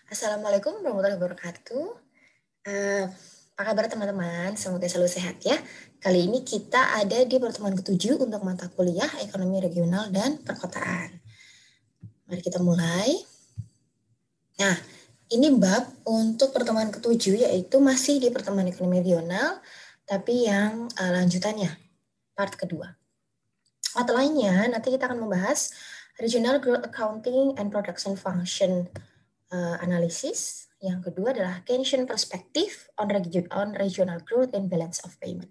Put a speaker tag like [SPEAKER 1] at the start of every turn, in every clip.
[SPEAKER 1] Assalamualaikum warahmatullahi wabarakatuh. Apa kabar teman-teman? Semoga selalu sehat ya. Kali ini kita ada di pertemuan ke-7 untuk mata kuliah Ekonomi Regional dan Perkotaan. Mari kita mulai. Nah, ini bab untuk pertemuan ke-7 yaitu masih di pertemuan Ekonomi Regional, tapi yang lanjutannya, part kedua. Mata lainnya, nanti kita akan membahas Regional Growth Accounting and Production Function Analysis. Yang kedua adalah Keynesian Perspective on Regional Growth and Balance of Payment.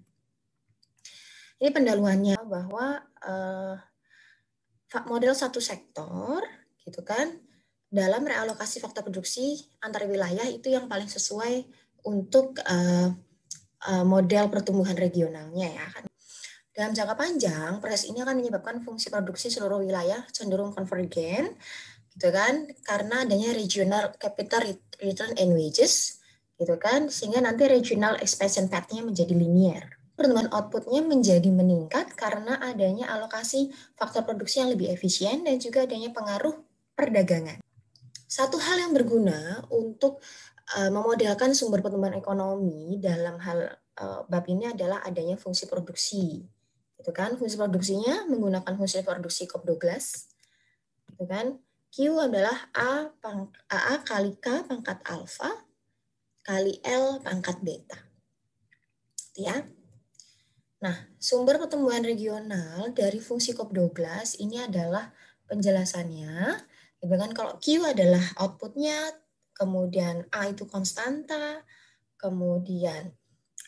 [SPEAKER 1] Ini pendahuluannya bahwa model satu sektor, gitu kan, dalam realokasi faktor produksi antar wilayah itu yang paling sesuai untuk model pertumbuhan regionalnya ya kan. Dalam jangka panjang, proses ini akan menyebabkan fungsi produksi seluruh wilayah cenderung konvergen, gitu kan, karena adanya regional capital return and wages, gitu kan, sehingga nanti regional expansion path-nya menjadi linear. Pertumbuhan output-nya menjadi meningkat karena adanya alokasi faktor produksi yang lebih efisien dan juga adanya pengaruh perdagangan. Satu hal yang berguna untuk memodelkan sumber pertumbuhan ekonomi dalam hal bab ini adalah adanya fungsi produksi, gitu kan. Fungsi produksinya menggunakan fungsi produksi Cobb-Douglas, gitu kan. Q adalah A kali K pangkat alfa kali L pangkat beta. Ya. Nah, sumber pertumbuhan regional dari fungsi Cobb-Douglas ini adalah penjelasannya. Gitu kan, kalau Q adalah outputnya, kemudian A itu konstanta, kemudian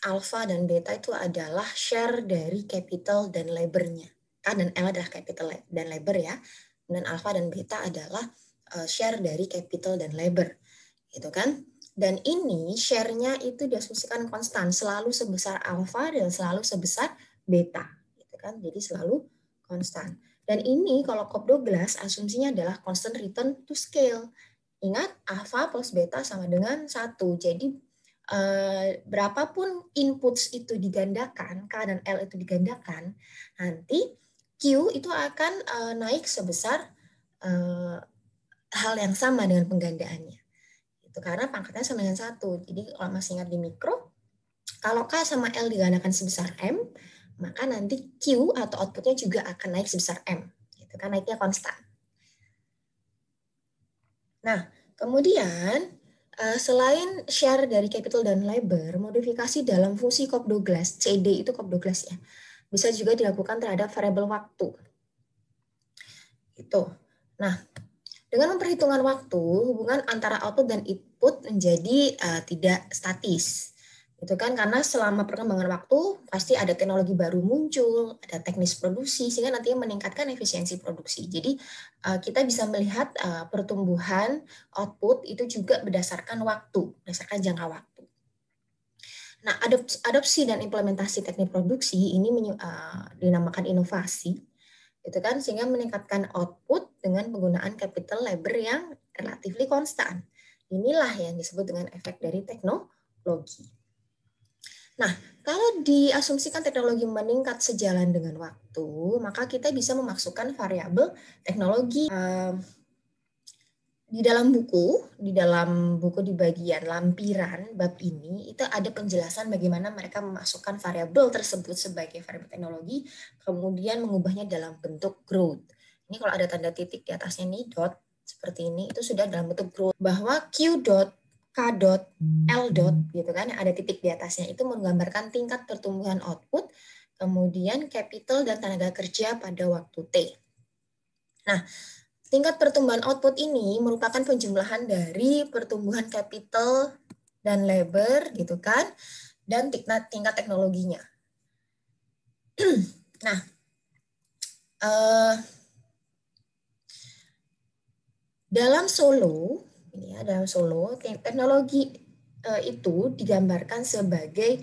[SPEAKER 1] alfa dan beta itu adalah share dari capital dan labor-nya. K dan L adalah capital dan labor ya. Dan alfa dan beta adalah share dari capital dan labor, gitu kan? Dan ini share-nya itu diasumsikan konstan, selalu sebesar alfa dan selalu sebesar beta, gitu kan? Jadi selalu konstan. Dan ini kalau Cobb-Douglas asumsinya adalah constant return to scale. Ingat, alfa plus beta sama dengan 1. Jadi berapapun inputs itu digandakan, K dan L itu digandakan, nanti Q itu akan naik sebesar hal yang sama dengan penggandaannya. Itu karena pangkatnya sama dengan 1. Jadi kalau masih ingat di mikro, kalau K sama L digandakan sebesar M, maka nanti Q atau outputnya juga akan naik sebesar M. Itu kan naiknya konstan. Nah, kemudian selain share dari capital dan labor, modifikasi dalam fungsi Cobb-Douglas, CD itu Cobb-Douglas ya, bisa juga dilakukan terhadap variabel waktu. Itu. Nah, dengan memperhitungkan waktu, hubungan antara output dan input menjadi tidak statis. Itu kan karena selama perkembangan waktu pasti ada teknologi baru muncul, ada teknis produksi sehingga nantinya meningkatkan efisiensi produksi. Jadi kita bisa melihat pertumbuhan output itu juga berdasarkan waktu, berdasarkan jangka waktu. Nah, adopsi dan implementasi teknik produksi ini dinamakan inovasi, gitu kan, sehingga meningkatkan output dengan penggunaan capital labor yang relatifly konstan. Inilah yang disebut dengan efek dari teknologi. Nah, kalau diasumsikan teknologi meningkat sejalan dengan waktu, maka kita bisa memasukkan variabel teknologi. Di dalam buku di bagian lampiran bab ini, itu ada penjelasan bagaimana mereka memasukkan variabel tersebut sebagai variabel teknologi, kemudian mengubahnya dalam bentuk growth. Ini kalau ada tanda titik di atasnya nih, dot, seperti ini, itu sudah dalam bentuk growth. Bahwa Q dot, K dot, L dot, gitu kan, ada titik di atasnya, itu menggambarkan tingkat pertumbuhan output, kemudian capital dan tenaga kerja pada waktu T. Nah, tingkat pertumbuhan output ini merupakan penjumlahan dari pertumbuhan capital dan labor, gitu kan, dan tingkat teknologinya. Nah, dalam Solo, ini ya, dalam Solo teknologi itu digambarkan sebagai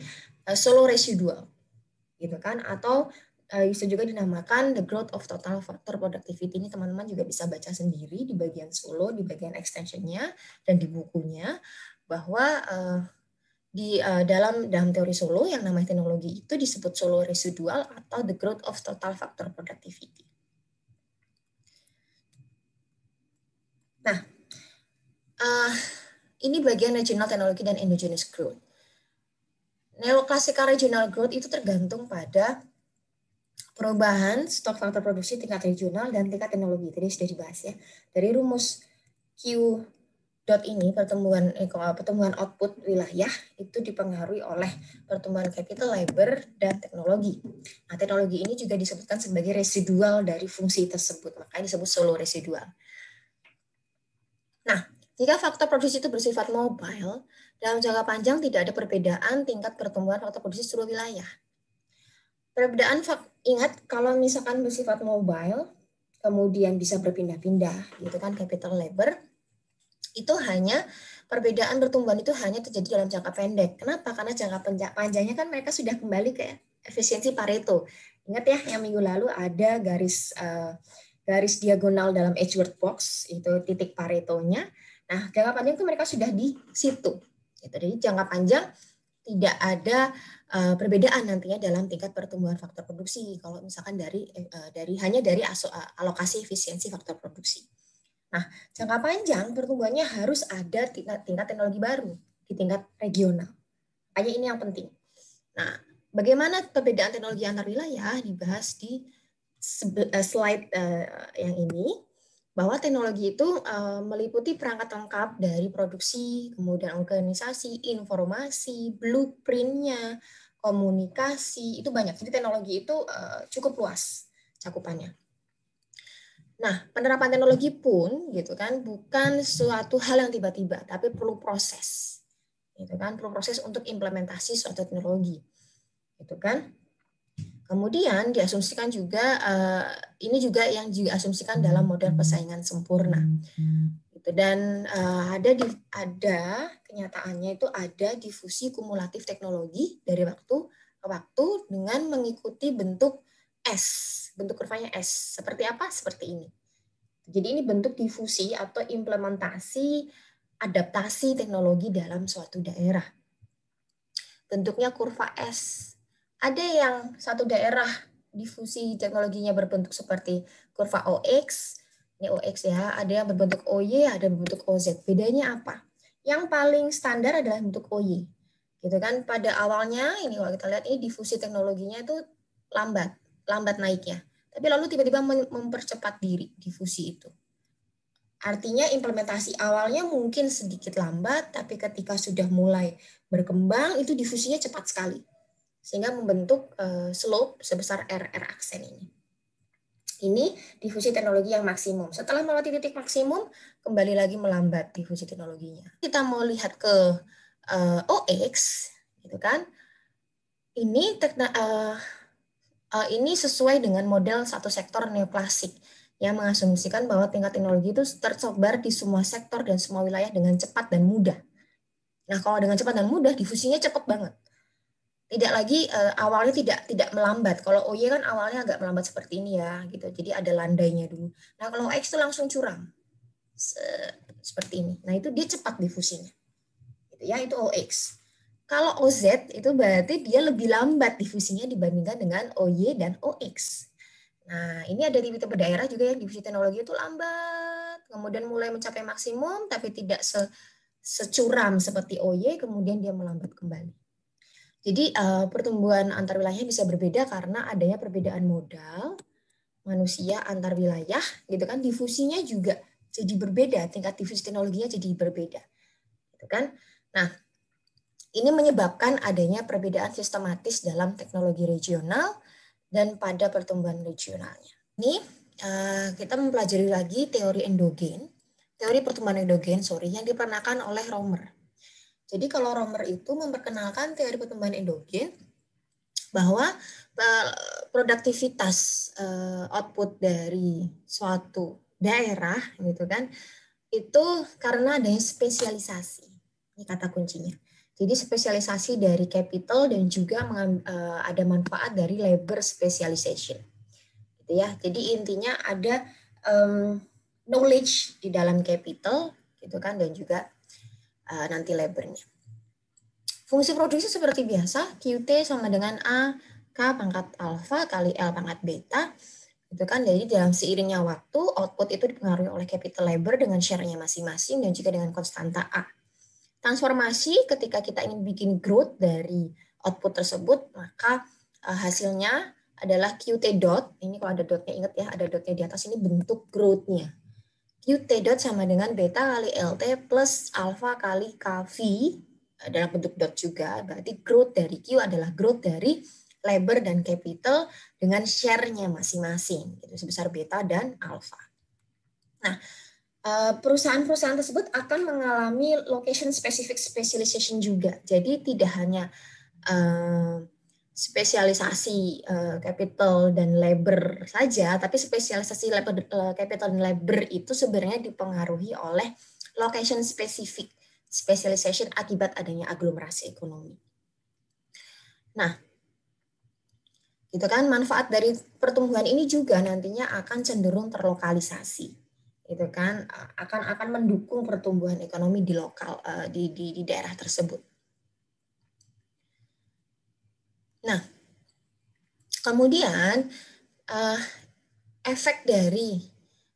[SPEAKER 1] Solo residual, gitu kan, atau bisa juga dinamakan the growth of total factor productivity. Ini teman-teman juga bisa baca sendiri di bagian Solo, di bagian extensionnya dan di bukunya, bahwa dalam teori Solo yang namanya teknologi itu disebut Solo residual atau the growth of total factor productivity. Nah, Ini bagian regional teknologi dan endogenous growth. Neoklassikal regional growth itu tergantung pada perubahan stok faktor produksi tingkat regional dan tingkat teknologi. Tadi sudah dibahas ya. Dari rumus Q dot ini pertumbuhan output wilayah itu dipengaruhi oleh pertumbuhan capital, labor, dan teknologi. Nah, teknologi ini juga disebutkan sebagai residual dari fungsi tersebut, makanya disebut solo residual. Nah, jika faktor produksi itu bersifat mobile, dalam jangka panjang tidak ada perbedaan tingkat pertumbuhan faktor produksi seluruh wilayah. Perbedaan ingat kalau misalkan bersifat mobile, kemudian bisa berpindah-pindah, gitu kan, capital, labor, itu hanya perbedaan pertumbuhan itu hanya terjadi dalam jangka pendek. Kenapa? Karena jangka panjangnya kan mereka sudah kembali ke efisiensi Pareto. Ingat ya, yang minggu lalu ada garis diagonal dalam Edgeworth box, itu titik Paretonya. Nah, jangka panjang itu mereka sudah di situ. Jadi jangka panjang tidak ada perbedaan nantinya dalam tingkat pertumbuhan faktor produksi kalau misalkan hanya dari alokasi efisiensi faktor produksi. Nah, jangka panjang pertumbuhannya harus ada tingkat teknologi baru di tingkat regional. Makanya ini yang penting. Nah, bagaimana perbedaan teknologi antar wilayah dibahas di slide yang ini, bahwa teknologi itu meliputi perangkat lengkap dari produksi, kemudian organisasi, informasi, blueprint-nya, komunikasi, itu banyak. Jadi teknologi itu cukup luas cakupannya. Nah, penerapan teknologi pun gitu kan bukan suatu hal yang tiba-tiba, tapi perlu proses. Gitu kan, perlu proses untuk implementasi suatu teknologi. Gitu kan? Kemudian diasumsikan juga ini juga yang diasumsikan dalam model persaingan sempurna. Gitu. Dan ada kenyataannya itu ada difusi kumulatif teknologi dari waktu ke waktu dengan mengikuti bentuk S, bentuk kurvanya S. Seperti apa? Seperti ini. Jadi ini bentuk difusi atau implementasi adaptasi teknologi dalam suatu daerah. Bentuknya kurva S. Ada yang satu daerah difusi teknologinya berbentuk seperti kurva OX, ini OX ya, ada yang berbentuk OY, ada yang berbentuk OZ. Bedanya apa? Yang paling standar adalah bentuk OY. Gitu kan, pada awalnya ini kalau kita lihat ini difusi teknologinya itu lambat naiknya. Tapi lalu tiba-tiba mempercepat diri difusi itu. Artinya implementasi awalnya mungkin sedikit lambat, tapi ketika sudah mulai berkembang itu difusinya cepat sekali. Sehingga membentuk slope sebesar RR aksen ini. Ini difusi teknologi yang maksimum. Setelah melewati titik maksimum, kembali lagi melambat difusi teknologinya. Kita mau lihat ke OX, gitu kan? Ini sesuai dengan model satu sektor neoklasik yang mengasumsikan bahwa tingkat teknologi itu tersebar di semua sektor dan semua wilayah dengan cepat dan mudah. Nah, kalau dengan cepat dan mudah, difusinya cepat banget. Tidak lagi awalnya tidak melambat. Kalau OY kan awalnya agak melambat seperti ini ya, gitu. Jadi ada landainya dulu. Nah, kalau X itu langsung curam. Seperti ini. Nah, itu dia cepat difusinya. Gitu ya, itu OX. Kalau OZ itu berarti dia lebih lambat difusinya dibandingkan dengan OY dan OX. Nah, ini ada di beberapa daerah juga yang difusi teknologi itu lambat, kemudian mulai mencapai maksimum, tapi tidak securam seperti OY, kemudian dia melambat kembali. Jadi pertumbuhan antar wilayah bisa berbeda karena adanya perbedaan modal manusia antar wilayah, gitu kan? Difusinya juga jadi berbeda, tingkat difusi teknologinya jadi berbeda, gitu kan? Nah, ini menyebabkan adanya perbedaan sistematis dalam teknologi regional dan pada pertumbuhan regionalnya. Ini kita mempelajari lagi teori pertumbuhan endogen, yang diperkenalkan oleh Romer. Jadi kalau Romer itu memperkenalkan teori pertumbuhan endogen, bahwa produktivitas output dari suatu daerah, gitu kan, itu karena adanya spesialisasi. Ini kata kuncinya. Jadi spesialisasi dari capital dan juga ada manfaat dari labor specialization. Gitu ya. Jadi intinya ada knowledge di dalam capital, gitu kan, dan juga nanti labornya. Fungsi produksi seperti biasa, QT sama dengan A, K pangkat alfa kali L pangkat beta. Gitu kan. Jadi dalam seiringnya waktu, output itu dipengaruhi oleh capital labor dengan share-nya masing-masing dan juga dengan konstanta A. transformasi ketika kita ingin bikin growth dari output tersebut, maka hasilnya adalah QT dot. Ini kalau ada dotnya, ingat ya, ada dotnya di atas, ini bentuk growth-nya. QT dot sama dengan beta kali LT plus alpha kali KV dalam bentuk dot juga. Berarti growth dari Q adalah growth dari labor dan capital dengan share-nya masing-masing, itu sebesar beta dan alpha. Nah, perusahaan-perusahaan tersebut akan mengalami location specific specialization juga. Jadi tidak hanya spesialisasi capital dan labor saja, tapi spesialisasi labor, capital dan labor itu sebenarnya dipengaruhi oleh location specific specialization akibat adanya aglomerasi ekonomi. Nah, gitu kan, manfaat dari pertumbuhan ini juga nantinya akan cenderung terlokalisasi, gitu kan, akan mendukung pertumbuhan ekonomi di lokal di daerah tersebut. Nah, kemudian efek dari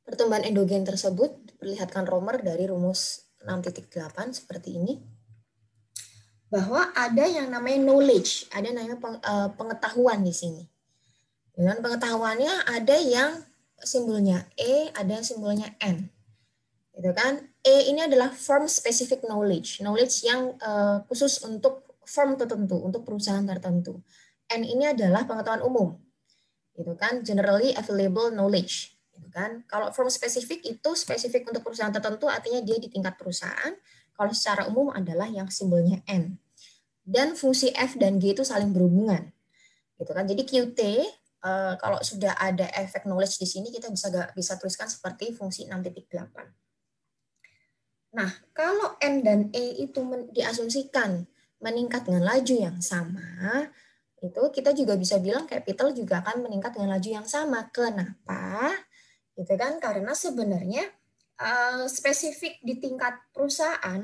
[SPEAKER 1] pertumbuhan endogen tersebut diperlihatkan Romer dari rumus 6.8 seperti ini, bahwa ada yang namanya knowledge, ada namanya pengetahuan di sini. Dengan pengetahuannya ada yang simbolnya E, ada yang simbolnya N. Gitu kan? E ini adalah firm specific knowledge, knowledge yang khusus untuk firm tertentu, untuk perusahaan tertentu. N ini adalah pengetahuan umum. Gitu kan? Generally available knowledge. Gitu kan? Kalau firm specific itu spesifik untuk perusahaan tertentu, artinya dia di tingkat perusahaan. Kalau secara umum adalah yang simbolnya N. Dan fungsi F dan G itu saling berhubungan. Gitu kan? Jadi QT kalau sudah ada efek knowledge di sini, kita bisa tuliskan seperti fungsi 6.8. Nah, kalau N dan E itu diasumsikan meningkat dengan laju yang sama, itu kita juga bisa bilang capital juga akan meningkat dengan laju yang sama. Kenapa? Gitu kan? Karena sebenarnya spesifik di tingkat perusahaan,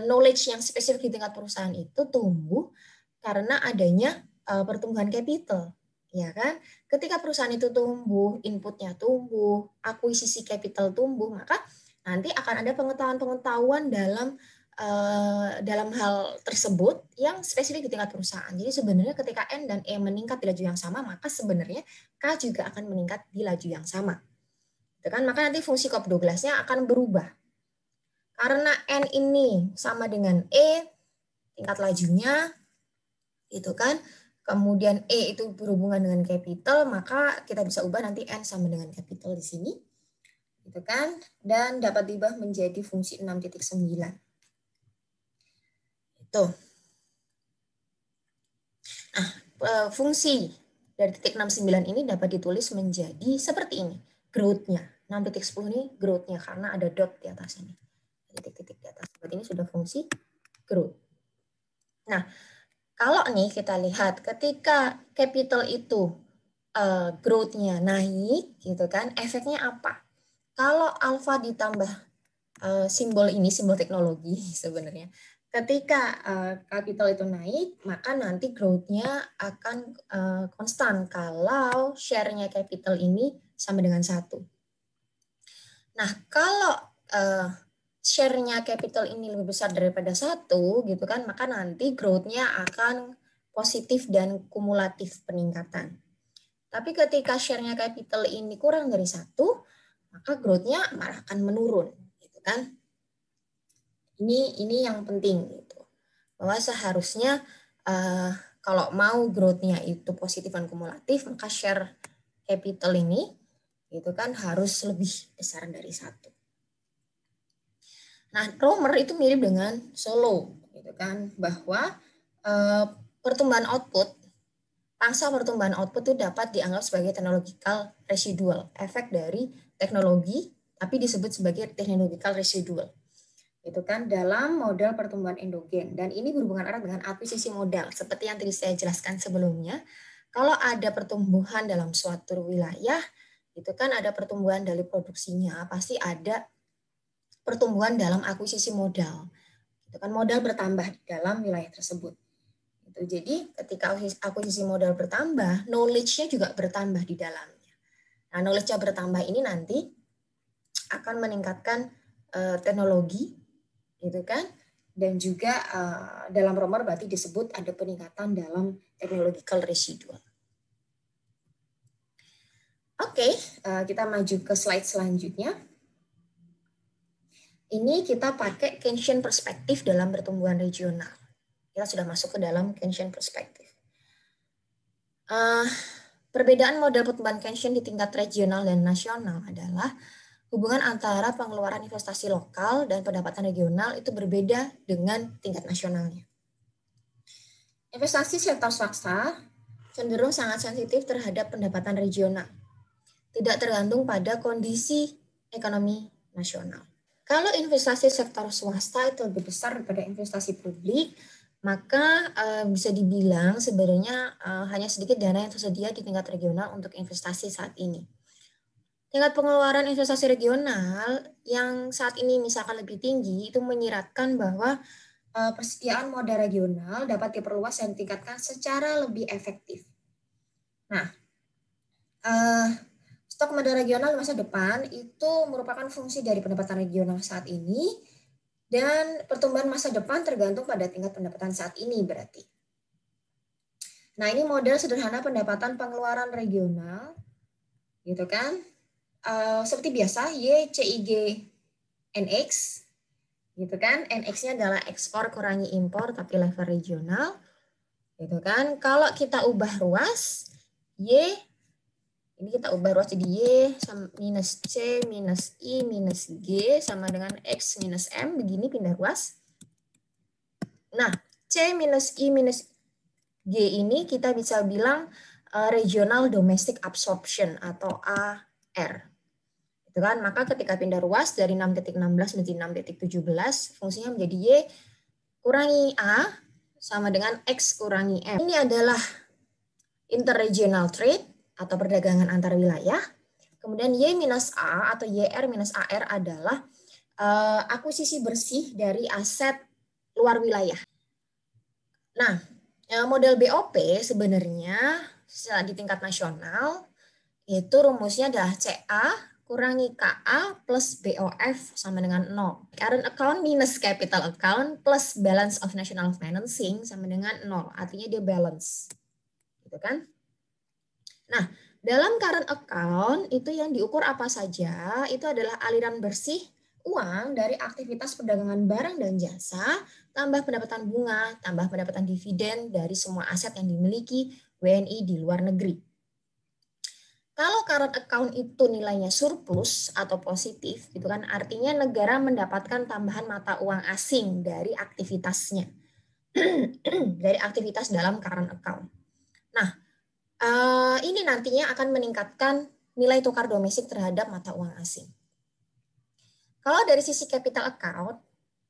[SPEAKER 1] knowledge yang spesifik di tingkat perusahaan itu tumbuh karena adanya pertumbuhan capital. Ya kan? Ketika perusahaan itu tumbuh, inputnya tumbuh, akuisisi capital tumbuh, maka nanti akan ada pengetahuan-pengetahuan dalam hal tersebut yang spesifik di tingkat perusahaan. Jadi sebenarnya ketika N dan E meningkat di laju yang sama, maka sebenarnya K juga akan meningkat di laju yang sama. Itu kan? Maka nanti fungsi COP12-nya akan berubah. Karena N ini sama dengan E, tingkat lajunya, itu kan, kemudian E itu berhubungan dengan capital, maka kita bisa ubah nanti N sama dengan capital di sini, gitu kan, dan dapat diubah menjadi fungsi 6.9. Itu. Nah, fungsi dari titik 69 ini dapat ditulis menjadi seperti ini, growth-nya. 6.10 ini growth-nya karena ada dot di atas ini. Titik-titik di atas. Berarti ini sudah fungsi growth. Nah, kalau nih kita lihat ketika capital itu growth-nya naik, gitu kan, efeknya apa? Kalau alpha ditambah simbol ini, simbol teknologi sebenarnya, ketika capital itu naik, maka nanti growth-nya akan konstan kalau share-nya capital ini sama dengan 1. Nah, kalau share-nya capital ini lebih besar daripada 1, gitu kan, maka nanti growth-nya akan positif dan kumulatif peningkatan. Tapi ketika share-nya capital ini kurang dari 1, maka growth-nya malah akan menurun, gitu kan. Ini yang penting gitu. Bahwa seharusnya kalau mau growth-nya itu positif dan kumulatif, maka share capital ini gitu kan harus lebih besar dari 1. Nah, Romer itu mirip dengan Solow gitu kan, bahwa pertumbuhan output, pangsa pertumbuhan output itu dapat dianggap sebagai technological residual, efek dari teknologi tapi disebut sebagai technological residual. Itu kan dalam model pertumbuhan endogen, dan ini berhubungan erat dengan akuisisi modal seperti yang tadi saya jelaskan sebelumnya. Kalau ada pertumbuhan dalam suatu wilayah, itu kan ada pertumbuhan dari produksinya, pasti ada pertumbuhan dalam akuisisi modal. Itu kan modal bertambah dalam wilayah tersebut. Itu jadi ketika akuisisi modal bertambah, knowledge-nya juga bertambah di dalamnya. Nah, knowledge-nya bertambah ini nanti akan meningkatkan teknologi, gitu kan, dan juga dalam Romer berarti disebut ada peningkatan dalam technological residual. Oke, kita maju ke slide selanjutnya. Ini kita pakai Keynesian perspektif dalam pertumbuhan regional. Kita sudah masuk ke dalam Keynesian perspektif. Perbedaan model pertumbuhan Keynesian di tingkat regional dan nasional adalah hubungan antara pengeluaran investasi lokal dan pendapatan regional itu berbeda dengan tingkat nasionalnya. Investasi sektor swasta cenderung sangat sensitif terhadap pendapatan regional, tidak tergantung pada kondisi ekonomi nasional. Kalau investasi sektor swasta itu lebih besar daripada investasi publik, maka bisa dibilang sebenarnya hanya sedikit dana yang tersedia di tingkat regional untuk investasi saat ini. Tingkat pengeluaran investasi regional yang saat ini misalkan lebih tinggi itu menyiratkan bahwa persediaan modal regional dapat diperluas dan ditingkatkan secara lebih efektif. Nah, stok modal regional masa depan itu merupakan fungsi dari pendapatan regional saat ini, dan pertumbuhan masa depan tergantung pada tingkat pendapatan saat ini berarti. Nah, ini model sederhana pendapatan pengeluaran regional, gitu kan? Seperti biasa, Y, CIG, NX, gitu kan? NX-nya adalah ekspor kurangi impor tapi level regional, gitu kan? Kalau kita ubah ruas, Y ini kita ubah ruas jadi Y minus C minus I minus G sama dengan X minus M, begini pindah ruas. Nah, C minus I minus G ini kita bisa bilang regional domestic absorption atau AR. Itu kan, maka ketika pindah ruas dari 6.16 menjadi 6.17, fungsinya menjadi Y kurangi A sama dengan X kurangi M. Ini adalah interregional trade atau perdagangan antar wilayah. Kemudian Y minus A atau YR minus AR adalah akuisisi bersih dari aset luar wilayah. Nah, model BOP sebenarnya di tingkat nasional itu rumusnya adalah CA kurangi KA plus BOF sama dengan 0. Current account minus capital account plus balance of national financing sama dengan 0. Artinya dia balance. Gitu kan? Nah, dalam current account itu yang diukur apa saja? Itu adalah aliran bersih uang dari aktivitas perdagangan barang dan jasa, tambah pendapatan bunga, tambah pendapatan dividen dari semua aset yang dimiliki WNI di luar negeri. Kalau current account itu nilainya surplus atau positif, gitu kan, artinya negara mendapatkan tambahan mata uang asing dari aktivitasnya, dari aktivitas dalam current account. Nah, ini nantinya akan meningkatkan nilai tukar domestik terhadap mata uang asing. Kalau dari sisi capital account,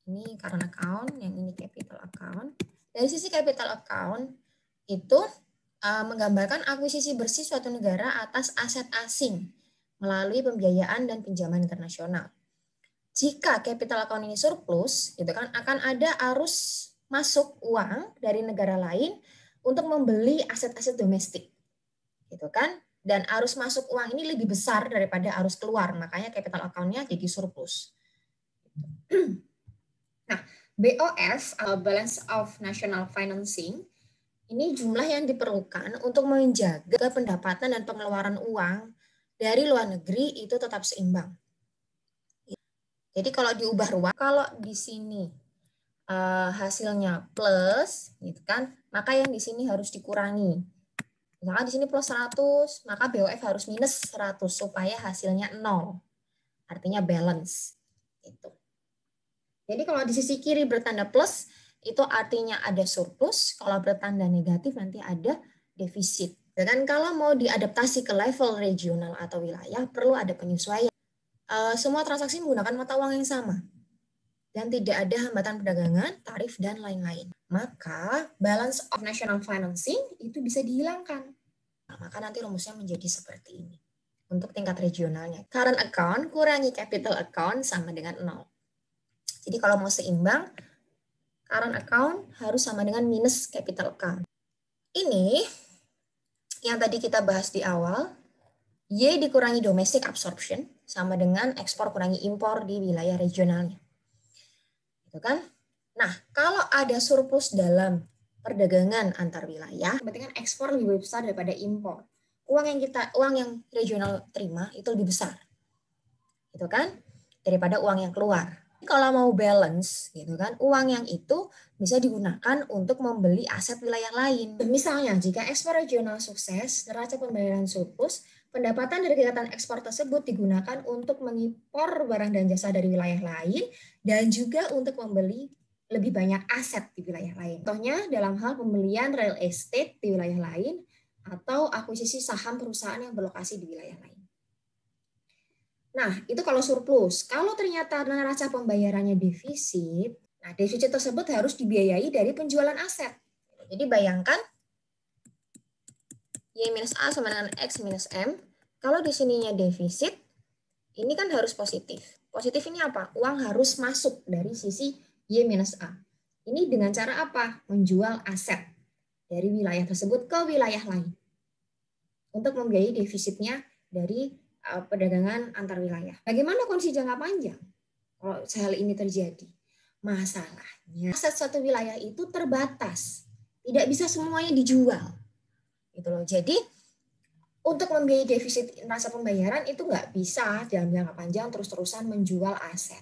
[SPEAKER 1] ini current account, yang ini capital account. Dari sisi capital account itu menggambarkan akuisisi bersih suatu negara atas aset asing melalui pembiayaan dan pinjaman internasional. Jika capital account ini surplus, gitu kan, akan ada arus masuk uang dari negara lain untuk membeli aset-aset domestik. Gitu kan, dan arus masuk uang ini lebih besar daripada arus keluar, makanya capital account-nya jadi surplus. Nah, BOF, Balance of National Financing, ini jumlah yang diperlukan untuk menjaga pendapatan dan pengeluaran uang dari luar negeri itu tetap seimbang. Jadi kalau diubah ruang, kalau di sini hasilnya plus, gitu kan, maka yang di sini harus dikurangi. Misalkan di sini plus 100, maka BOF harus minus 100 supaya hasilnya 0. Artinya balance. Gitu. Jadi kalau di sisi kiri bertanda plus, itu artinya ada surplus. Kalau bertanda negatif nanti ada defisit. Dan kalau mau diadaptasi ke level regional atau wilayah, perlu ada penyesuaian. Semua transaksi menggunakan mata uang yang sama. Dan tidak ada hambatan perdagangan, tarif, dan lain-lain. Maka balance of national financing itu bisa dihilangkan. Nah, maka nanti rumusnya menjadi seperti ini. Untuk tingkat regionalnya, current account kurangi capital account sama dengan 0. Jadi kalau mau seimbang, current account harus sama dengan minus capital account. Ini yang tadi kita bahas di awal, Y dikurangi domestic absorption sama dengan ekspor kurangi impor di wilayah regionalnya. Gitu kan? Nah, kalau ada surplus dalam perdagangan antar wilayah, berarti kan ekspor lebih besar daripada impor. Uang yang regional terima itu lebih besar, gitu kan, daripada uang yang keluar. Kalau mau balance, gitu kan, uang yang itu bisa digunakan untuk membeli aset wilayah lain. Misalnya, jika ekspor regional sukses, neraca pembayaran surplus, pendapatan dari kegiatan ekspor tersebut digunakan untuk mengimpor barang dan jasa dari wilayah lain dan juga untuk membeli lebih banyak aset di wilayah lain. Contohnya dalam hal pembelian real estate di wilayah lain atau akuisisi saham perusahaan yang berlokasi di wilayah lain. Nah, itu kalau surplus. Kalau ternyata neraca pembayarannya defisit, nah defisit tersebut harus dibiayai dari penjualan aset. Jadi bayangkan Y minus A sama dengan X minus M. Kalau di sininya defisit, ini kan harus positif. Positif ini apa? Uang harus masuk dari sisi Y minus A. Ini dengan cara apa? Menjual aset dari wilayah tersebut ke wilayah lain. Untuk membiayai defisitnya dari perdagangan antar wilayah. Bagaimana kondisi jangka panjang kalau hal ini terjadi? Masalahnya aset suatu wilayah itu terbatas, tidak bisa semuanya dijual, gitu loh. Jadi untuk membiayai defisit neraca pembayaran itu nggak bisa dalam jangka panjang terus-terusan menjual aset,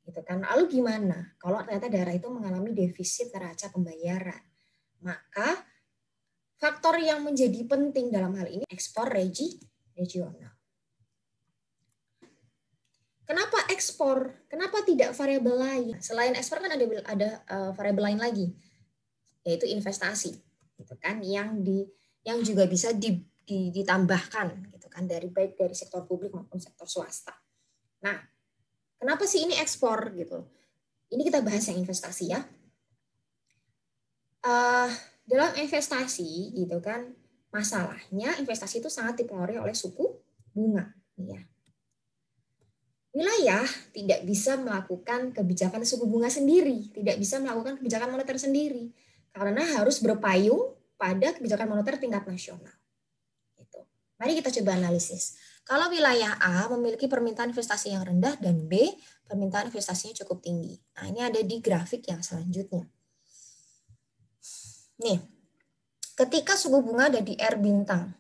[SPEAKER 1] gitu kan. Lalu gimana kalau ternyata daerah itu mengalami defisit neraca pembayaran? Maka faktor yang menjadi penting dalam hal ini ekspor regional. Kenapa ekspor? Kenapa tidak variabel lain? Selain ekspor kan ada variabel lain lagi, yaitu investasi, gitu kan? Yang juga bisa ditambahkan, gitu kan? Baik dari sektor publik maupun sektor swasta. Nah, kenapa sih ini ekspor gitu? Ini kita bahas yang investasi ya. Dalam investasi, gitu kan? Masalahnya investasi itu sangat dipengaruhi oleh suku bunga, ya. Wilayah tidak bisa melakukan kebijakan suku bunga sendiri, tidak bisa melakukan kebijakan moneter sendiri, karena harus berpayung pada kebijakan moneter tingkat nasional. Gitu. Mari kita coba analisis. Kalau wilayah A memiliki permintaan investasi yang rendah dan B permintaan investasinya cukup tinggi. Nah, ini ada di grafik yang selanjutnya. Nih, ketika suku bunga ada di R bintang,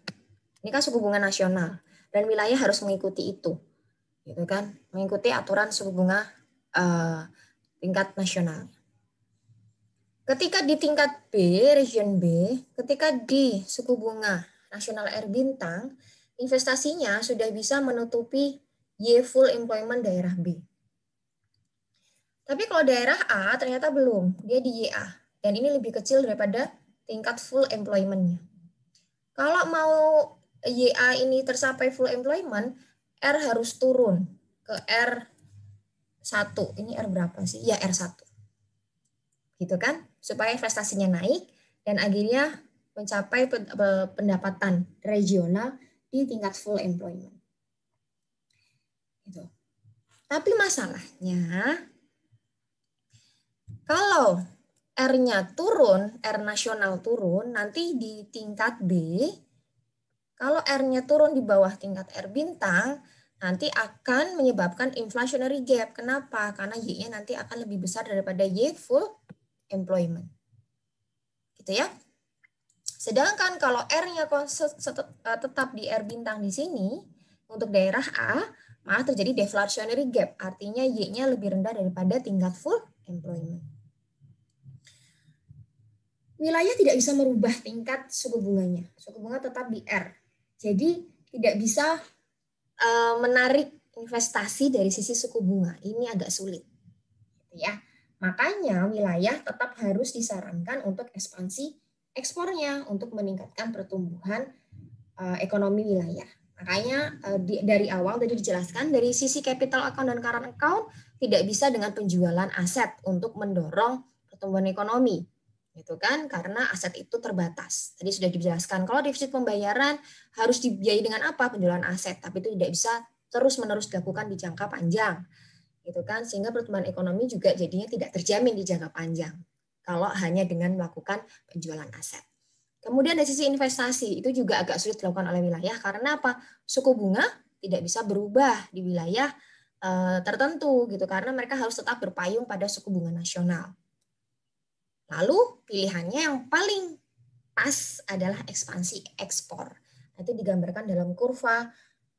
[SPEAKER 1] ini kan suku bunga nasional, dan wilayah harus mengikuti itu. Gitu kan, mengikuti aturan suku bunga tingkat nasional. Ketika di tingkat B, region B, ketika di suku bunga nasional R bintang, investasinya sudah bisa menutupi Y full employment daerah B. Tapi kalau daerah A ternyata belum, dia di YA, dan ini lebih kecil daripada tingkat full employment-nya. Kalau mau YA ini tercapai full employment, R harus turun ke R1. Ini R berapa sih? Ya R1. Gitu kan? Supaya investasinya naik dan akhirnya mencapai pendapatan regional di tingkat full employment. Gitu. Tapi masalahnya kalau R-nya turun, R nasional turun, nanti di tingkat B, kalau R-nya turun di bawah tingkat R bintang, nanti akan menyebabkan inflationary gap. Kenapa? Karena Y-nya nanti akan lebih besar daripada Y full employment. Gitu ya. Sedangkan kalau R-nya tetap di R bintang di sini, untuk daerah A, maka terjadi deflationary gap. Artinya Y-nya lebih rendah daripada tingkat full employment. Wilayah tidak bisa merubah tingkat suku bunganya. Suku bunga tetap di R. Jadi tidak bisa menarik investasi dari sisi suku bunga. Ini agak sulit. Ya. Makanya wilayah tetap harus disarankan untuk ekspansi ekspornya untuk meningkatkan pertumbuhan ekonomi wilayah. Makanya dari awal tadi dijelaskan dari sisi capital account dan current account tidak bisa dengan penjualan aset untuk mendorong pertumbuhan ekonomi. Gitu kan, karena aset itu terbatas. Tadi sudah dijelaskan kalau defisit pembayaran harus dibiayai dengan apa? Penjualan aset, tapi itu tidak bisa terus-menerus dilakukan di jangka panjang. Gitu kan, sehingga pertumbuhan ekonomi juga jadinya tidak terjamin di jangka panjang kalau hanya dengan melakukan penjualan aset. Kemudian dari sisi investasi itu juga agak sulit dilakukan oleh wilayah karena apa? Suku bunga tidak bisa berubah di wilayah tertentu gitu karena mereka harus tetap berpayung pada suku bunga nasional. Lalu pilihannya yang paling pas adalah ekspansi ekspor. Itu digambarkan dalam kurva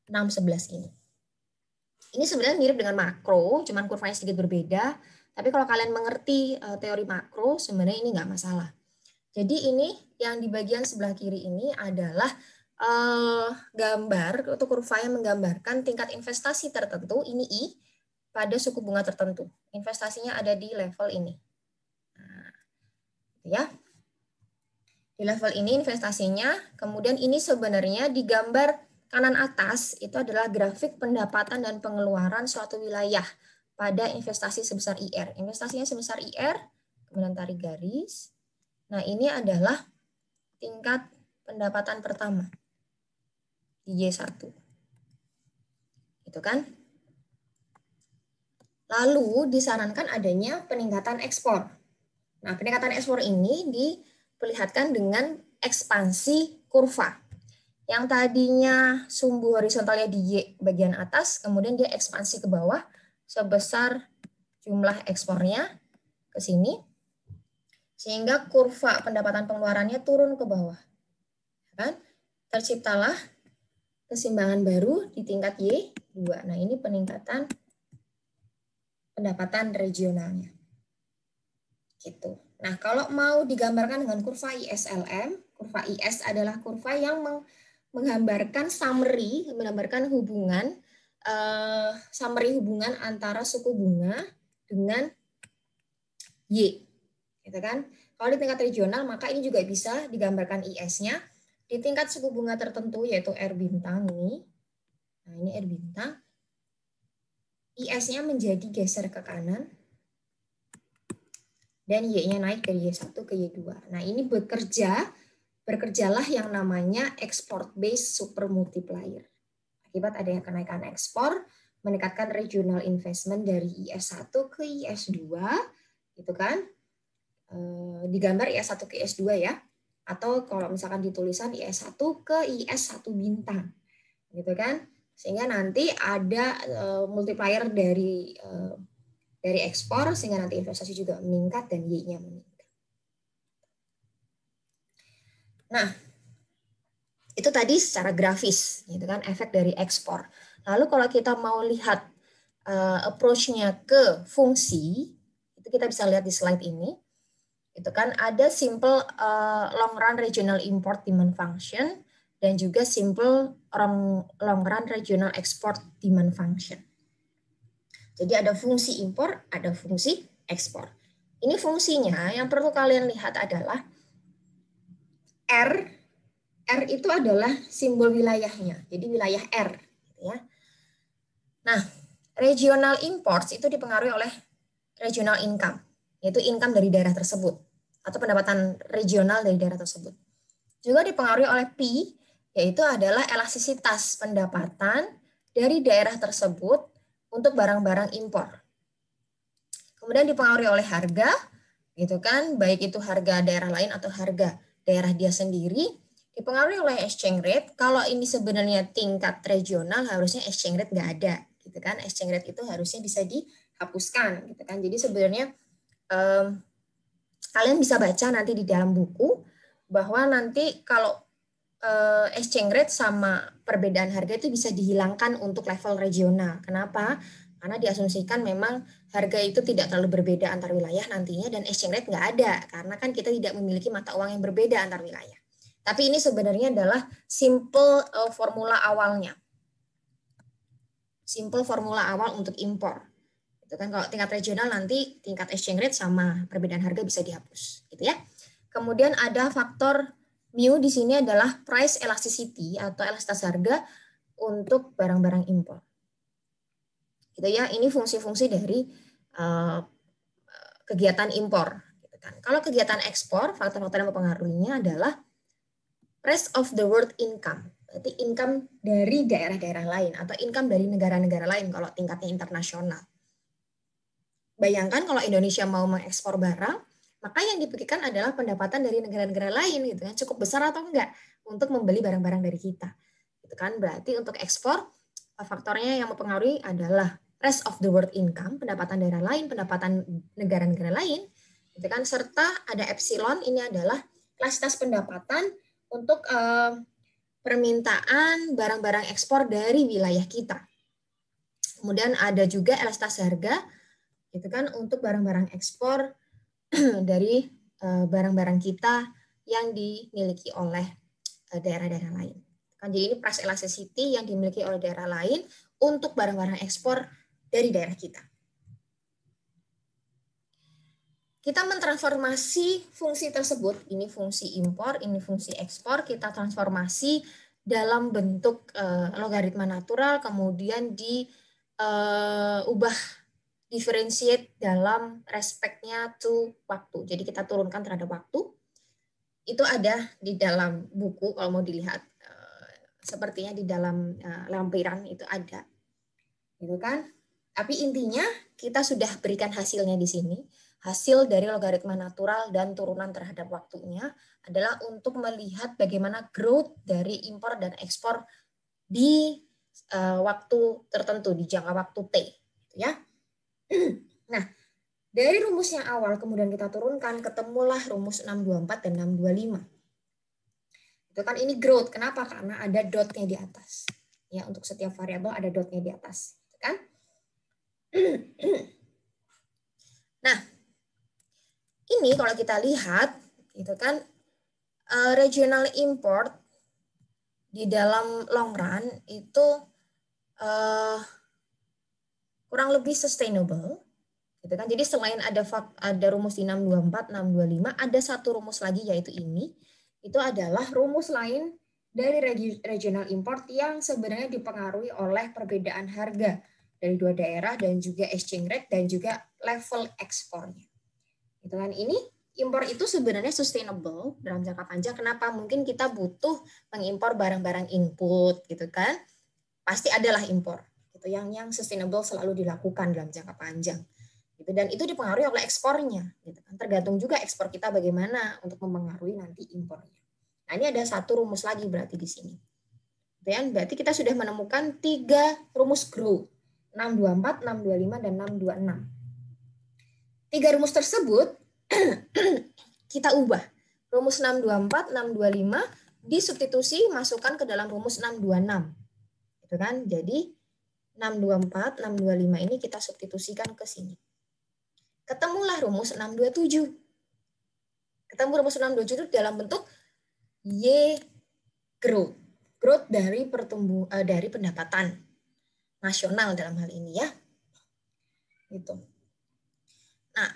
[SPEAKER 1] 6-11 ini. Ini sebenarnya mirip dengan makro, cuman kurvanya sedikit berbeda. Tapi kalau kalian mengerti teori makro, sebenarnya ini nggak masalah. Jadi ini yang di bagian sebelah kiri ini adalah gambar atau kurva yang menggambarkan tingkat investasi tertentu, ini I, pada suku bunga tertentu. Investasinya ada di level ini. Nah, ya. Di level ini investasinya, kemudian ini sebenarnya digambar kanan atas, itu adalah grafik pendapatan dan pengeluaran suatu wilayah pada investasi sebesar IR. Investasinya sebesar IR, kemudian tarik garis. Nah, ini adalah tingkat pendapatan pertama di Y1. Gitu kan? Lalu disarankan adanya peningkatan ekspor. Nah, peningkatan ekspor ini diperlihatkan dengan ekspansi kurva. Yang tadinya sumbu horizontalnya di Y bagian atas, kemudian dia ekspansi ke bawah sebesar jumlah ekspornya ke sini, sehingga kurva pendapatan pengeluarannya turun ke bawah. Kan? Terciptalah keseimbangan baru di tingkat Y2. Nah, ini peningkatan pendapatan regionalnya. Gitu. Nah, kalau mau digambarkan dengan kurva ISLM, kurva IS adalah kurva yang menggambarkan summary, menggambarkan hubungan summary hubungan antara suku bunga dengan Y. Gitu kan? Kalau di tingkat regional, maka ini juga bisa digambarkan IS-nya di tingkat suku bunga tertentu, yaitu R bintang ini. Nah, ini R bintang. IS-nya menjadi geser ke kanan. Dan Y-nya naik dari Y1 ke Y2. Nah, ini bekerjalah yang namanya export based super multiplier. Akibat adanya kenaikan ekspor, meningkatkan regional investment dari IS1 ke IS2, gitu kan? Digambar IS1 ke IS2 ya. Atau kalau misalkan ditulisan IS1 ke IS1 bintang. Gitu kan? Sehingga nanti ada multiplier dari ekspor, sehingga nanti investasi juga meningkat dan Y-nya meningkat. Nah, itu tadi secara grafis, gitu kan, efek dari ekspor. Lalu kalau kita mau lihat approach-nya ke fungsi, itu kita bisa lihat di slide ini. Itu kan ada simple long run regional import demand function dan juga simple long run regional export demand function. Jadi ada fungsi impor, ada fungsi ekspor. Ini fungsinya yang perlu kalian lihat adalah R. R itu adalah simbol wilayahnya. Jadi wilayah R. Ya. Nah, regional imports itu dipengaruhi oleh regional income, yaitu income dari daerah tersebut atau pendapatan regional dari daerah tersebut. Juga dipengaruhi oleh P, yaitu adalah elastisitas pendapatan dari daerah tersebut untuk barang-barang impor. Kemudian dipengaruhi oleh harga, gitu kan, baik itu harga daerah lain atau harga daerah dia sendiri. Dipengaruhi oleh exchange rate. Kalau ini sebenarnya tingkat regional, harusnya exchange rate nggak ada, gitu kan. Exchange rate itu harusnya bisa dihapuskan, gitu kan. Jadi sebenarnya kalian bisa baca nanti di dalam buku bahwa nanti kalau exchange rate sama perbedaan harga itu bisa dihilangkan untuk level regional. Kenapa? Karena diasumsikan memang harga itu tidak terlalu berbeda antar wilayah nantinya dan exchange rate nggak ada. Karena kan kita tidak memiliki mata uang yang berbeda antar wilayah. Tapi ini sebenarnya adalah simple formula awalnya. Simple formula awal untuk impor. Itu kan kalau tingkat regional nanti tingkat exchange rate sama perbedaan harga bisa dihapus, gitu ya. Kemudian ada faktor mu di sini adalah price elasticity atau elastisitas harga untuk barang-barang impor. Gitu ya, ini fungsi-fungsi dari kegiatan impor. Gitu kan. Kalau kegiatan ekspor, faktor-faktor yang mempengaruhinya adalah rest of the world income. Berarti income dari daerah-daerah lain atau income dari negara-negara lain kalau tingkatnya internasional. Bayangkan kalau Indonesia mau mengekspor barang, maka yang dipikirkan adalah pendapatan dari negara-negara lain gitu kan, cukup besar atau enggak untuk membeli barang-barang dari kita. Gitu kan, berarti untuk ekspor faktornya yang mempengaruhi adalah rest of the world income, pendapatan daerah lain, pendapatan negara-negara lain, Gitu kan, serta ada epsilon, ini adalah elastisitas pendapatan untuk permintaan barang-barang ekspor dari wilayah kita. Kemudian ada juga elastisitas harga, gitu kan, untuk barang-barang ekspor dari barang-barang kita yang dimiliki oleh daerah-daerah lain. Kan, jadi ini price elasticity yang dimiliki oleh daerah lain untuk barang-barang ekspor dari daerah kita. Kita mentransformasi fungsi tersebut, ini fungsi impor, ini fungsi ekspor, kita transformasi dalam bentuk logaritma natural, kemudian diubah differentiate dalam respect-nya to waktu. Jadi kita turunkan terhadap waktu. Itu ada di dalam buku, kalau mau dilihat sepertinya di dalam lampiran itu ada. Gitu kan? Tapi intinya kita sudah berikan hasilnya di sini. Hasil dari logaritma natural dan turunan terhadap waktunya adalah untuk melihat bagaimana growth dari impor dan ekspor di waktu tertentu, di jangka waktu T. Ya. Nah, dari rumus yang awal kemudian kita turunkan, ketemulah rumus 624 dan 625. Itu kan ini growth. Kenapa? Karena ada dotnya di atas. Ya, untuk setiap variabel ada dotnya di atas. Kan? Nah, ini kalau kita lihat, itu kan regional import di dalam long run itu kurang lebih sustainable, gitu kan. Jadi selain ada rumus di 624, 625, ada satu rumus lagi yaitu ini. Itu adalah rumus lain dari regional import yang sebenarnya dipengaruhi oleh perbedaan harga dari dua daerah dan juga exchange rate dan juga level ekspornya. Gitu kan, ini impor itu sebenarnya sustainable dalam jangka panjang. Kenapa? Mungkin kita butuh mengimpor barang-barang input, gitu kan? Pasti adalah impor. Gitu, yang sustainable selalu dilakukan dalam jangka panjang. Gitu, dan itu dipengaruhi oleh ekspornya. Gitu kan? Tergantung juga ekspor kita bagaimana untuk mempengaruhi nanti impornya. Nah, ini ada satu rumus lagi berarti di sini. Gitu ya? Berarti kita sudah menemukan 3 rumus growth. 624, 625, dan 626. 3 rumus tersebut kita ubah. Rumus 624, 625 disubstitusi masukkan ke dalam rumus 626. Gitu kan? Jadi 624, 625 ini kita substitusikan ke sini. Ketemulah rumus 627. Ketemu rumus 627 dalam bentuk Y growth. Growth dari dari pendapatan nasional dalam hal ini ya. Gitu. Nah,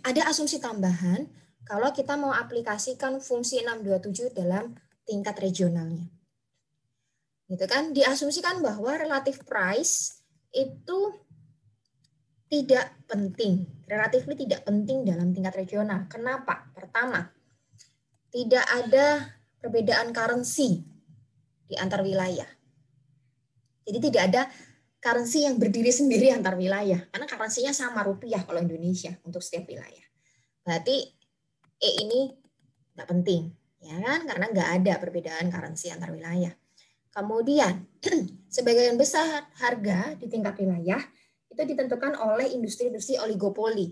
[SPEAKER 1] ada asumsi tambahan kalau kita mau aplikasikan fungsi 627 dalam tingkat regionalnya. Gitu kan? Diasumsikan bahwa relative price itu tidak penting, relatifly tidak penting dalam tingkat regional. Kenapa? Pertama, tidak ada perbedaan currency di antar wilayah. Jadi tidak ada currency yang berdiri sendiri antar wilayah, karena currency-nya sama rupiah kalau Indonesia untuk setiap wilayah. Berarti ini nggak penting, ya kan? Karena nggak ada perbedaan currency antar wilayah. Kemudian, sebagian besar harga di tingkat wilayah itu ditentukan oleh industri-industri oligopoli.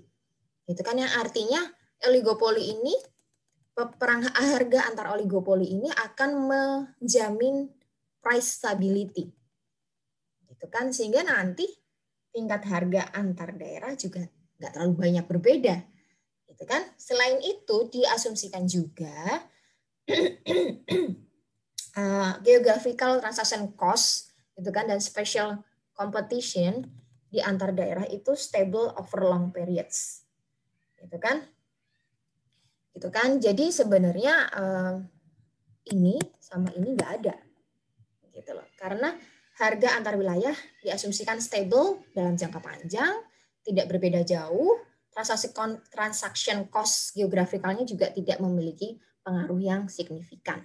[SPEAKER 1] Itu kan yang artinya oligopoli ini, perang harga antar oligopoli ini akan menjamin price stability. Gitu kan, sehingga nanti tingkat harga antar daerah juga nggak terlalu banyak berbeda. Gitu kan. Selain itu diasumsikan juga geographical transaction cost, gitu kan, dan special competition di antar daerah itu stable over long periods, gitu kan. Gitu kan. Jadi sebenarnya ini sama ini nggak ada, gitu loh. Karena harga antar wilayah diasumsikan stable dalam jangka panjang, tidak berbeda jauh. Transaction cost geografikalnya juga tidak memiliki pengaruh yang signifikan.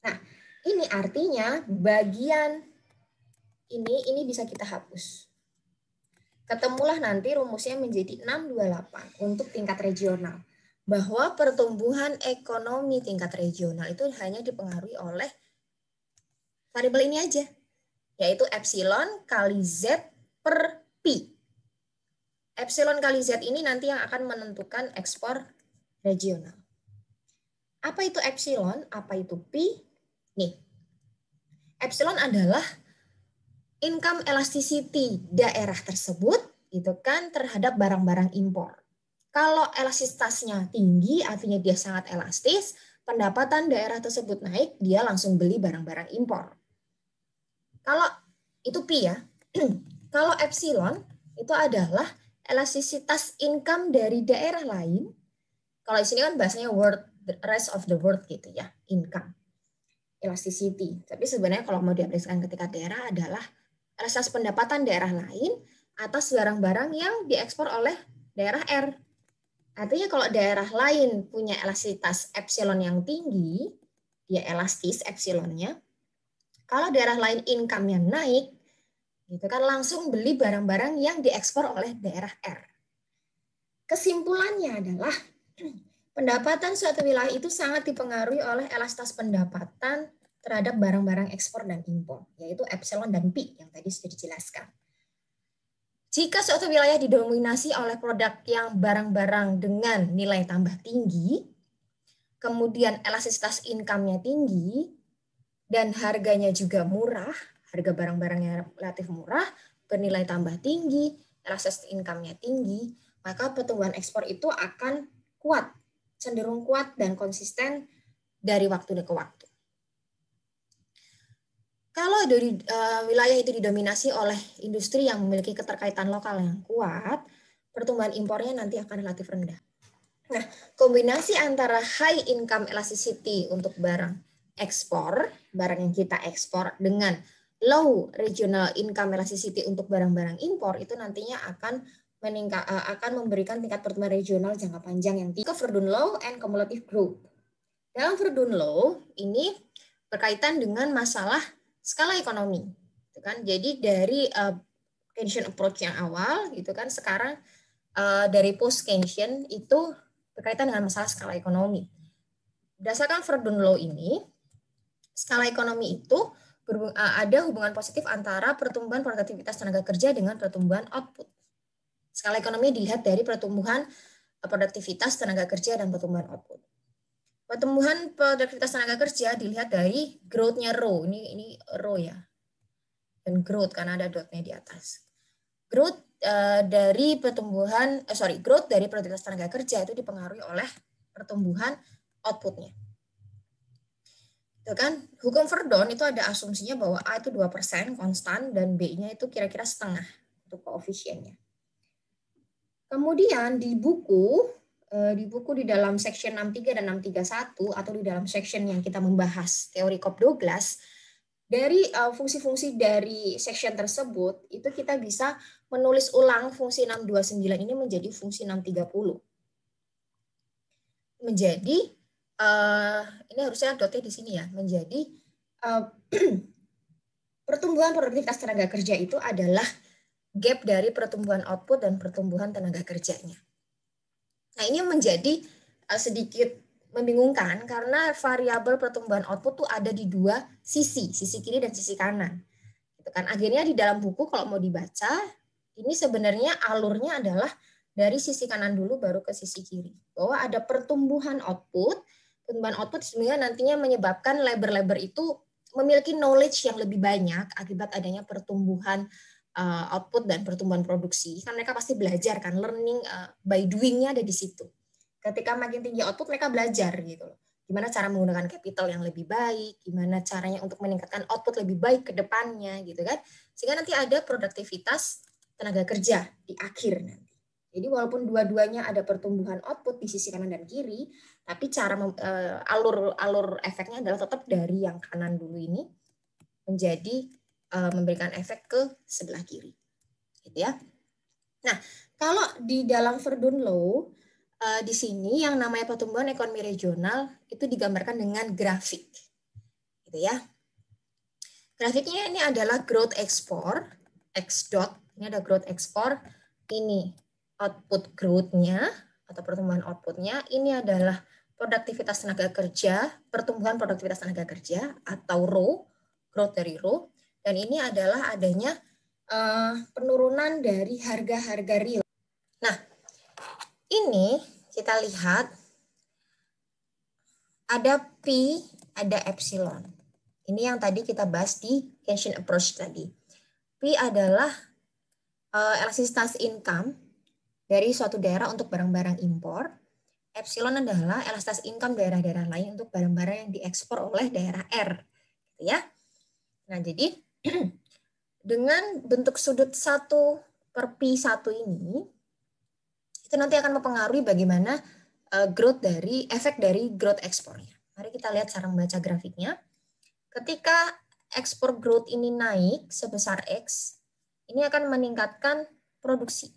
[SPEAKER 1] Nah, ini artinya bagian ini bisa kita hapus. Ketemulah nanti rumusnya menjadi 628 untuk tingkat regional. Bahwa pertumbuhan ekonomi tingkat regional itu hanya dipengaruhi oleh variabel ini aja. yaitu epsilon kali Z per Pi. Epsilon kali Z ini nanti yang akan menentukan ekspor regional. Apa itu epsilon? Apa itu Pi? Nih, epsilon adalah income elasticity daerah tersebut itu kan terhadap barang-barang impor. Kalau elastisitasnya tinggi, artinya dia sangat elastis, pendapatan daerah tersebut naik, dia langsung beli barang-barang impor. Kalau itu Pi ya. Kalau epsilon itu adalah elastisitas income dari daerah lain. Kalau di sini kan bahasanya world, the rest of the world gitu ya, income. Elasticity. Tapi sebenarnya kalau mau diaplikasikan ketika daerah adalah elastisitas pendapatan daerah lain atas barang-barang yang diekspor oleh daerah R. Artinya kalau daerah lain punya elastisitas epsilon yang tinggi, dia elastis epsilonnya. Kalau daerah lain income-nya naik, gitu kan langsung beli barang-barang yang diekspor oleh daerah R. Kesimpulannya adalah pendapatan suatu wilayah itu sangat dipengaruhi oleh elastisitas pendapatan terhadap barang-barang ekspor dan impor, yaitu epsilon dan Pi yang tadi sudah dijelaskan. Jika suatu wilayah didominasi oleh produk yang barang-barang dengan nilai tambah tinggi, kemudian elastisitas income-nya tinggi, dan harganya juga murah, harga barang-barangnya relatif murah, bernilai tambah tinggi, elastisitas income-nya tinggi, maka pertumbuhan ekspor itu akan kuat, cenderung kuat dan konsisten dari waktu ke waktu. Kalau dari wilayah itu didominasi oleh industri yang memiliki keterkaitan lokal yang kuat, pertumbuhan impornya nanti akan relatif rendah. Nah, kombinasi antara high income elasticity untuk barang ekspor, barang yang kita ekspor, dengan low regional income elasticity untuk barang-barang impor, itu nantinya akan memberikan tingkat pertumbuhan regional jangka panjang yang tinggi. Verdun Law and Cumulative Growth. Dalam Verdun Law ini berkaitan dengan masalah skala ekonomi, gitu kan? Jadi dari Keynesian approach yang awal, gitu kan, sekarang dari post Keynesian itu berkaitan dengan masalah skala ekonomi. Berdasarkan Verdun Law ini, skala ekonomi itu ada hubungan positif antara pertumbuhan produktivitas tenaga kerja dengan pertumbuhan output. Skala ekonomi dilihat dari pertumbuhan produktivitas tenaga kerja dan pertumbuhan output. Pertumbuhan produktivitas tenaga kerja dilihat dari growth-nya row. Ini row ya. Dan growth karena ada dotnya di atas. Growth dari growth dari produktivitas tenaga kerja itu dipengaruhi oleh pertumbuhan output-nya. Itu kan, hukum Verdon itu ada asumsinya bahwa A itu 2% konstan dan B-nya itu kira-kira setengah untuk koefisiennya. Kemudian di buku di dalam section 63 dan 631 atau di dalam section yang kita membahas teori Cobb-Douglas, dari fungsi-fungsi dari section tersebut itu kita bisa menulis ulang fungsi 629 ini menjadi fungsi 630. Menjadi ini harusnya dotnya di sini ya, menjadi pertumbuhan produktivitas tenaga kerja itu adalah gap dari pertumbuhan output dan pertumbuhan tenaga kerjanya. Nah, ini menjadi sedikit membingungkan karena variabel pertumbuhan output tuh ada di dua sisi kiri dan sisi kanan. Gitu kan. Akhirnya di dalam buku kalau mau dibaca, ini sebenarnya alurnya adalah dari sisi kanan dulu baru ke sisi kiri. Bahwa ada pertumbuhan output sebenarnya nantinya menyebabkan labor itu memiliki knowledge yang lebih banyak akibat adanya pertumbuhan output dan pertumbuhan produksi. Kan mereka pasti belajar kan, learning by doing-nya ada di situ. Ketika makin tinggi output mereka belajar gitu loh. Gimana cara menggunakan capital yang lebih baik, gimana caranya untuk meningkatkan output lebih baik ke depannya gitu kan. Sehingga nanti ada produktivitas tenaga kerja di akhir nanti. Jadi walaupun dua-duanya ada pertumbuhan output di sisi kanan dan kiri, tapi cara alur efeknya adalah tetap dari yang kanan dulu ini menjadi memberikan efek ke sebelah kiri, gitu ya. Nah, kalau di dalam Verdun Law di sini yang namanya pertumbuhan ekonomi regional itu digambarkan dengan grafik, gitu ya. Grafiknya ini adalah growth export, X dot, ini ada growth export, ini output growth-nya atau pertumbuhan output-nya, ini adalah produktivitas tenaga kerja, pertumbuhan produktivitas tenaga kerja atau row, growth dari row. Dan ini adalah adanya penurunan dari harga-harga real. Nah, ini kita lihat ada P, ada epsilon. Ini yang tadi kita bahas di Keynesian approach tadi. P adalah elastisitas income dari suatu daerah untuk barang-barang impor. Epsilon adalah elastisitas income daerah-daerah lain untuk barang-barang yang diekspor oleh daerah R. Gitu ya. Nah, jadi dengan bentuk sudut 1/P1 ini, itu nanti akan mempengaruhi bagaimana efek dari growth ekspornya. Mari kita lihat cara membaca grafiknya. Ketika ekspor growth ini naik sebesar X, ini akan meningkatkan produksi,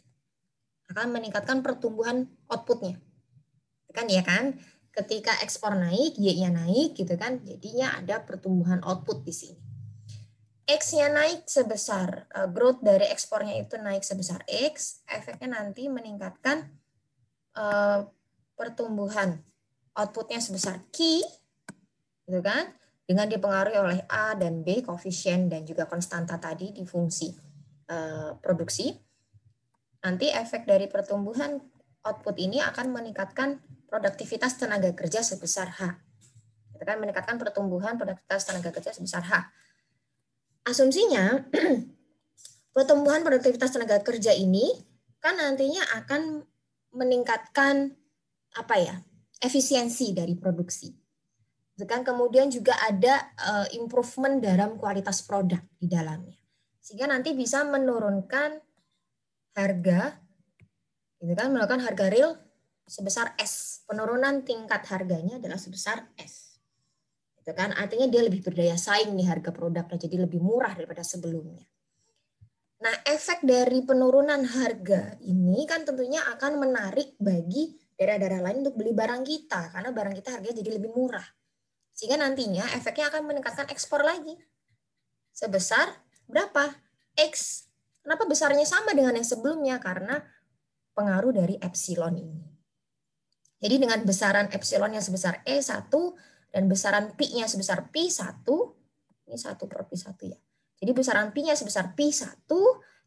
[SPEAKER 1] akan meningkatkan pertumbuhan outputnya. Kan ya kan? Ketika ekspor naik, Y-nya naik gitu kan, jadinya ada pertumbuhan output di sini. X-nya naik sebesar, growth dari ekspornya itu naik sebesar X, efeknya nanti meningkatkan pertumbuhan outputnya sebesar Q, gitu kan, dengan dipengaruhi oleh A dan B, koefisien dan juga konstanta tadi di fungsi produksi. Nanti efek dari pertumbuhan output ini akan meningkatkan produktivitas tenaga kerja sebesar H. Gitu kan, meningkatkan pertumbuhan produktivitas tenaga kerja sebesar H. Asumsinya, pertumbuhan produktivitas tenaga kerja ini kan nantinya akan meningkatkan efisiensi dari produksi. Kan kemudian juga ada improvement dalam kualitas produk di dalamnya. Sehingga nanti bisa menurunkan harga, gitu kan, menurunkan harga real sebesar S. Penurunan tingkat harganya adalah sebesar S. Itu kan artinya dia lebih berdaya saing nih harga produknya, jadi lebih murah daripada sebelumnya. Nah, efek dari penurunan harga ini kan tentunya akan menarik bagi daerah-daerah lain untuk beli barang kita, karena barang kita harganya jadi lebih murah. Sehingga nantinya efeknya akan meningkatkan ekspor lagi. Sebesar berapa? X. Kenapa besarnya sama dengan yang sebelumnya? Karena pengaruh dari epsilon ini. Jadi dengan besaran epsilonnya sebesar E1 dan besaran P-nya sebesar P1, ini 1/P1 ya. Jadi besaran P-nya sebesar P1,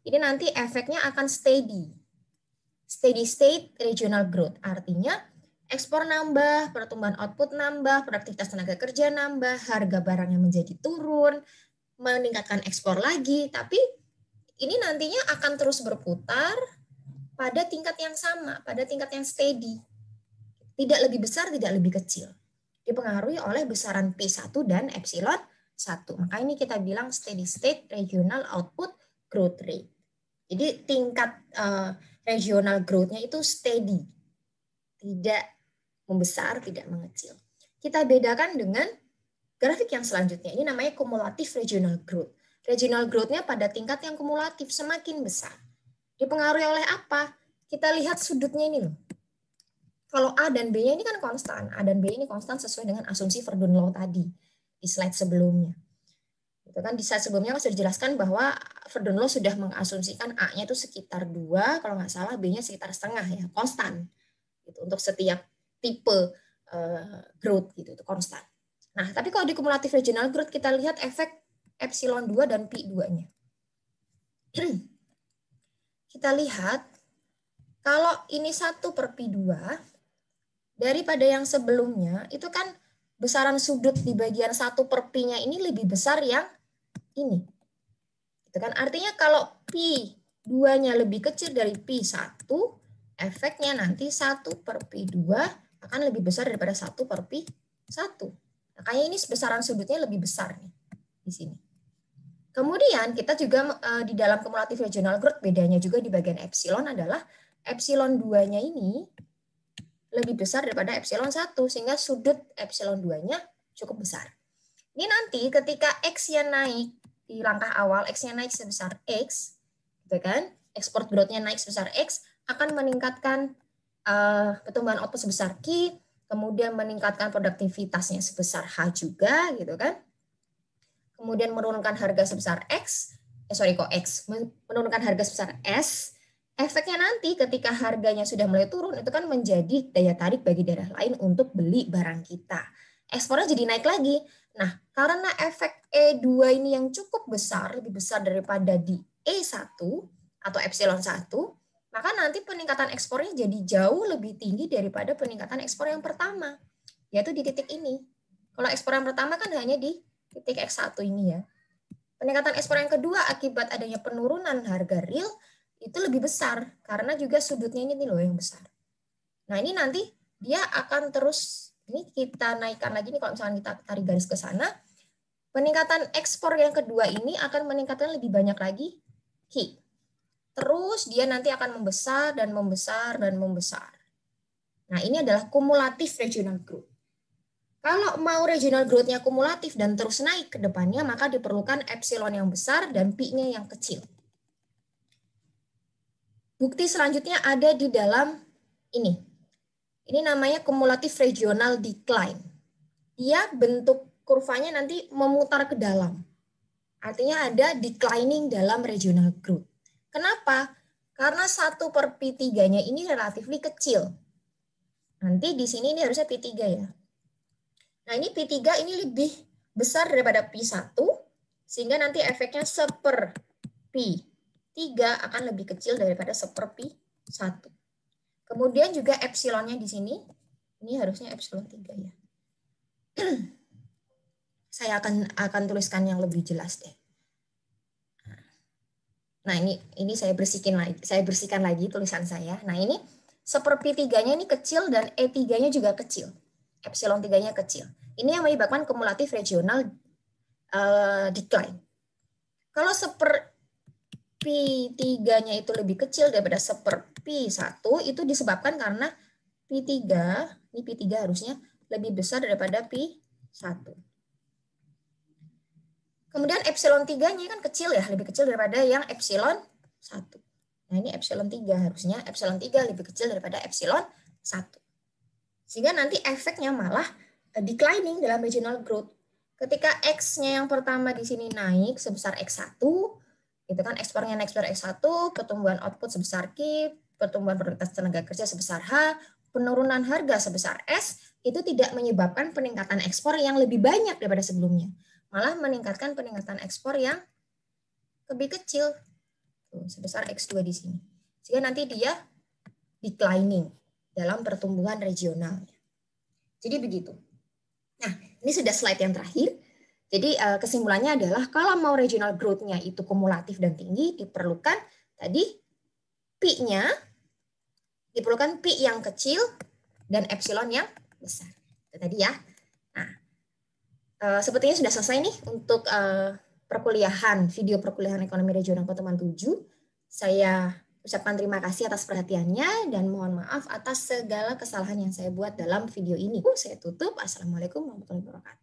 [SPEAKER 1] ini nanti efeknya akan steady. Steady state regional growth. Artinya ekspor nambah, pertumbuhan output nambah, produktivitas tenaga kerja nambah, harga barangnya menjadi turun, meningkatkan ekspor lagi. Tapi ini nantinya akan terus berputar pada tingkat yang sama, pada tingkat yang steady. Tidak lebih besar, tidak lebih kecil. Dipengaruhi oleh besaran P1 dan epsilon 1. Maka ini kita bilang steady state regional output growth rate. Jadi tingkat regional growth-nya itu steady. Tidak membesar, tidak mengecil. Kita bedakan dengan grafik yang selanjutnya. Ini namanya cumulative regional growth. Regional growth-nya pada tingkat yang kumulatif semakin besar. Dipengaruhi oleh apa? Kita lihat sudutnya ini loh. Kalau A dan B-nya ini kan konstan. A dan B ini konstan sesuai dengan asumsi Verdun Law tadi di slide sebelumnya. Itu kan di slide sebelumnya sudah dijelaskan bahwa Verdun Law sudah mengasumsikan A-nya itu sekitar 2, kalau nggak salah B-nya sekitar setengah ya, konstan. Gitu, untuk setiap tipe growth gitu, itu konstan. Nah, tapi kalau di cumulative regional growth kita lihat efek epsilon 2 dan P2-nya. Kita lihat kalau ini 1/P2 daripada yang sebelumnya, itu kan besaran sudut di bagian 1/P-nya ini lebih besar yang ini. Itu kan artinya kalau P2-nya lebih kecil dari P1, efeknya nanti 1/P2 akan lebih besar daripada 1/P1. Makanya ini besaran sudutnya lebih besar nih di sini. Kemudian kita juga di dalam cumulative regional growth bedanya juga di bagian epsilon adalah epsilon 2-nya ini lebih besar daripada epsilon 1, sehingga sudut epsilon 2-nya cukup besar. Ini nanti ketika X-nya naik, di langkah awal X-nya naik sebesar X, gitu kan, export growth-nya naik sebesar X, akan meningkatkan pertumbuhan output sebesar Q, kemudian meningkatkan produktivitasnya sebesar H juga, gitu kan. Kemudian menurunkan harga sebesar menurunkan harga sebesar S. Efeknya nanti ketika harganya sudah mulai turun, itu kan menjadi daya tarik bagi daerah lain untuk beli barang kita. Ekspornya jadi naik lagi. Nah, karena efek E2 ini yang cukup besar, lebih besar daripada di E1 atau epsilon 1, maka nanti peningkatan ekspornya jadi jauh lebih tinggi daripada peningkatan ekspor yang pertama, yaitu di titik ini. Kalau ekspor yang pertama kan hanya di titik X1 ini ya. Peningkatan ekspor yang kedua akibat adanya penurunan harga real itu lebih besar, karena juga sudutnya ini loh yang besar. Nah ini nanti dia akan terus, ini kita naikkan lagi nih kalau misalnya kita tarik garis ke sana, peningkatan ekspor yang kedua ini akan meningkatkan lebih banyak lagi Q. Terus dia nanti akan membesar dan membesar dan membesar. Nah, ini adalah kumulatif regional growth. Kalau mau regional growth-nya kumulatif dan terus naik ke depannya, maka diperlukan epsilon yang besar dan pi-nya yang kecil. Bukti selanjutnya ada di dalam ini. Ini namanya kumulatif regional decline. Dia bentuk kurvanya nanti memutar ke dalam. Artinya ada declining dalam regional growth. Kenapa? Karena 1/P3-nya ini relatif kecil. Nanti di sini ini harusnya P3 ya. Nah ini P3 ini lebih besar daripada P1, sehingga nanti efeknya 1/P3 akan lebih kecil daripada 1/P1. Kemudian juga epsilonnya di sini, ini harusnya epsilon 3 ya. Saya akan tuliskan yang lebih jelas deh. Nah, ini saya bersihkan lagi tulisan saya. Nah, ini 1/P3-nya ini kecil dan E3-nya juga kecil. Epsilon 3-nya kecil. Ini yang menyebabkan kumulatif regional decline. Kalau 1/P3-nya itu lebih kecil daripada 1/P1, itu disebabkan karena P3, ini P3 harusnya lebih besar daripada P1. Kemudian epsilon 3-nya kan kecil ya, lebih kecil daripada yang epsilon 1. Nah, ini epsilon 3 harusnya epsilon 3 lebih kecil daripada epsilon 1. Sehingga nanti efeknya malah declining dalam regional growth. Ketika X-nya yang pertama di sini naik sebesar X1, itu kan ekspornya naik sebesar X1, pertumbuhan output sebesar Q, pertumbuhan produktivitas tenaga kerja sebesar H, penurunan harga sebesar S, itu tidak menyebabkan peningkatan ekspor yang lebih banyak daripada sebelumnya. Malah meningkatkan peningkatan ekspor yang lebih kecil, sebesar X2 di sini. Sehingga nanti dia declining dalam pertumbuhan regional. Jadi begitu. Nah, ini sudah slide yang terakhir. Jadi kesimpulannya adalah kalau mau regional growth-nya itu kumulatif dan tinggi, diperlukan tadi P-nya, diperlukan P yang kecil dan epsilon yang besar. Itu tadi ya. Nah, sepertinya sudah selesai nih untuk perkuliahan, video perkuliahan ekonomi regional pertemuan 7. Saya ucapkan terima kasih atas perhatiannya dan mohon maaf atas segala kesalahan yang saya buat dalam video ini. Saya tutup. Assalamualaikum warahmatullahi wabarakatuh.